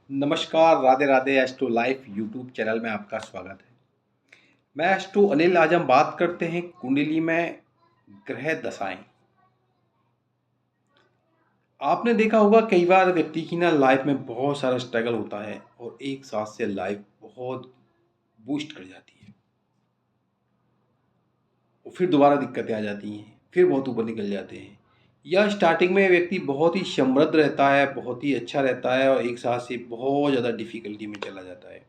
नमस्कार, Radhe Radhe. Astro life YouTube channel में आपका स्वागत है। मैं एस्ट्रो अनिल। आज हम बात करते हैं कुंडली में ग्रह दशाएं। आपने देखा होगा कई बार व्यक्ति की ना लाइफ में बहुत सारा स्ट्रगल होता है और एक साथ से लाइफ बहुत बूस्ट कर जाती है और फिर दोबारा दिक्कतें आ जाती हैं, फिर बहुत ऊपर निकल जाते हैं। या स्टार्टिंग में व्यक्ति बहुत ही समृद्ध रहता है, बहुत ही अच्छा रहता है और एक साथ से बहुत ज़्यादा डिफ़िकल्टी में चला जाता है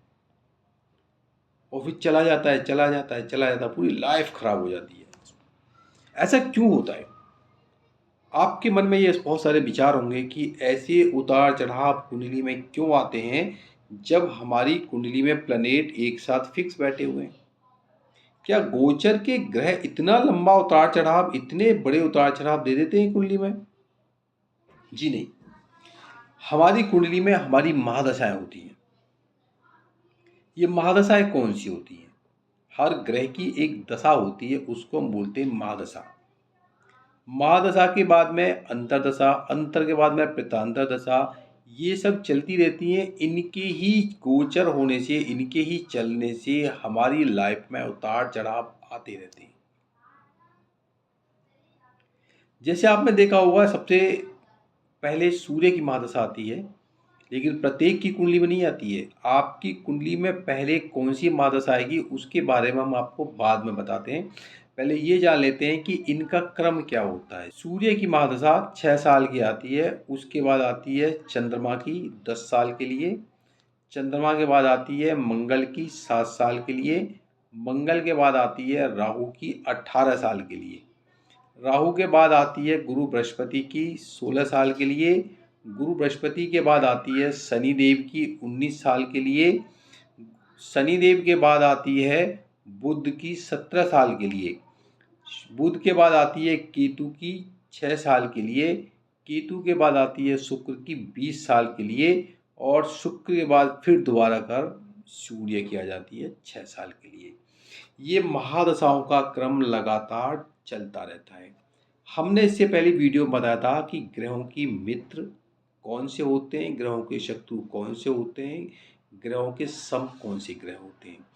और फिर चला जाता है, चला जाता है, चला जाता है, पूरी लाइफ खराब हो जाती है। ऐसा क्यों होता है? आपके मन में ये बहुत सारे विचार होंगे कि ऐसे उतार चढ़ाव कुंडली में क्यों आते हैं जब हमारी कुंडली में प्लैनेट एक साथ फिक्स बैठे हुए हैं। क्या गोचर के ग्रह इतना लंबा उतार चढ़ाव, इतने बड़े उतार चढ़ाव दे देते हैं कुंडली में? जी नहीं। हमारी कुंडली में हमारी महादशाएं होती हैं। ये महादशाएं कौन सी होती हैं? हर ग्रह की एक दशा होती है, उसको हम बोलते हैं महादशा। महादशा के बाद में अंतरदशा, अंतर के बाद में प्रतांतर दशा, ये सब चलती रहती हैं। इनके ही गोचर होने से, इनके ही चलने से हमारी लाइफ में उतार चढ़ाव आते रहते हैं। जैसे आपने देखा होगा सबसे पहले सूर्य की महादशा आती है, लेकिन प्रत्येक की कुंडली में नहीं आती है। आपकी कुंडली में पहले कौन सी महादशा आएगी उसके बारे में हम आपको बाद में बताते हैं। पहले ये जान लेते हैं कि इनका क्रम क्या होता है। सूर्य की महादशा 6 साल की आती है, उसके बाद आती है चंद्रमा की 10 साल के लिए, चंद्रमा के बाद आती है मंगल की 7 साल के लिए, मंगल के बाद आती है राहु की 18 साल के लिए, राहु के बाद आती है गुरु बृहस्पति की 16 साल के लिए, गुरु बृहस्पति के बाद आती है शनिदेव की 19 साल के लिए, शनिदेव के बाद आती है बुध की 17 साल के लिए, बुध के बाद आती है केतु की 6 साल के लिए, केतु के बाद आती है शुक्र की 20 साल के लिए और शुक्र के बाद फिर दोबारा कर सूर्य की आ जाती है 6 साल के लिए। ये महादशाओं का क्रम लगातार चलता रहता है। हमने इससे पहले वीडियो में बताया था कि ग्रहों की मित्र कौन से होते हैं, ग्रहों के शत्रु कौन से होते हैं, ग्रहों के सम कौन से ग्रह होते हैं।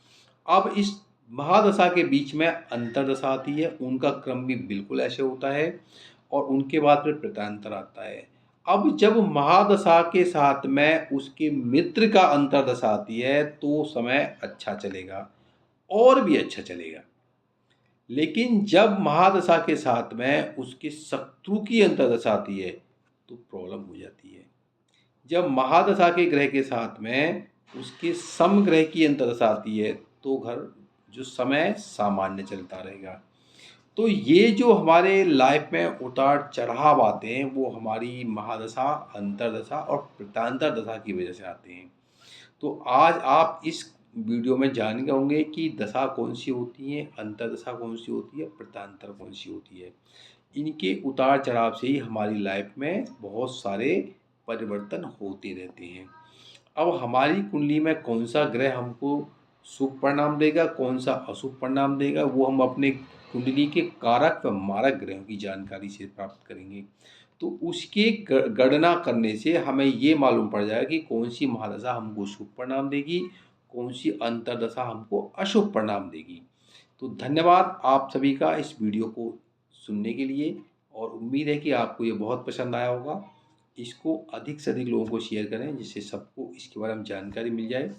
अब इस महादशा के बीच में अंतरदशा आती है, उनका क्रम भी बिल्कुल ऐसे होता है और उनके बाद फिर प्रत्यांतर आता है। अब जब महादशा के साथ में उसके मित्र का अंतरदशा आती है तो समय अच्छा चलेगा और भी अच्छा चलेगा। लेकिन जब महादशा के साथ में उसके शत्रु की अंतर्दशा आती है तो प्रॉब्लम हो जाती है। जब महादशा के ग्रह के साथ में उसके समग्रह की अंतर्दशा आती है तो घर जो समय सामान्य चलता रहेगा। तो ये जो हमारे लाइफ में उतार चढ़ाव आते हैं वो हमारी महादशा, अंतर्दशा और प्रतांतर दशा की वजह से आते हैं। तो आज आप इस वीडियो में जान होंगे कि दशा कौन सी होती है, अंतर्दशा कौन सी होती है, प्रतांतर कौन सी होती है। इनके उतार चढ़ाव से ही हमारी लाइफ में बहुत सारे परिवर्तन होते रहते हैं। अब हमारी कुंडली में कौन सा ग्रह हमको शुभ परिणाम देगा, कौन सा अशुभ परिणाम देगा, वो हम अपने कुंडली के कारक व मारक ग्रहों की जानकारी से प्राप्त करेंगे। तो उसके गणना करने से हमें ये मालूम पड़ जाएगा कि कौन सी महादशा हमको शुभ परिणाम देगी, कौन सी अंतर्दशा हमको अशुभ परिणाम देगी। तो धन्यवाद आप सभी का इस वीडियो को सुनने के लिए और उम्मीद है कि आपको ये बहुत पसंद आया होगा। इसको अधिक से अधिक लोगों को शेयर करें जिससे सबको इसके बारे में जानकारी मिल जाए।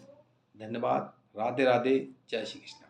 धन्यवाद। राधे राधे। जय श्री कृष्ण।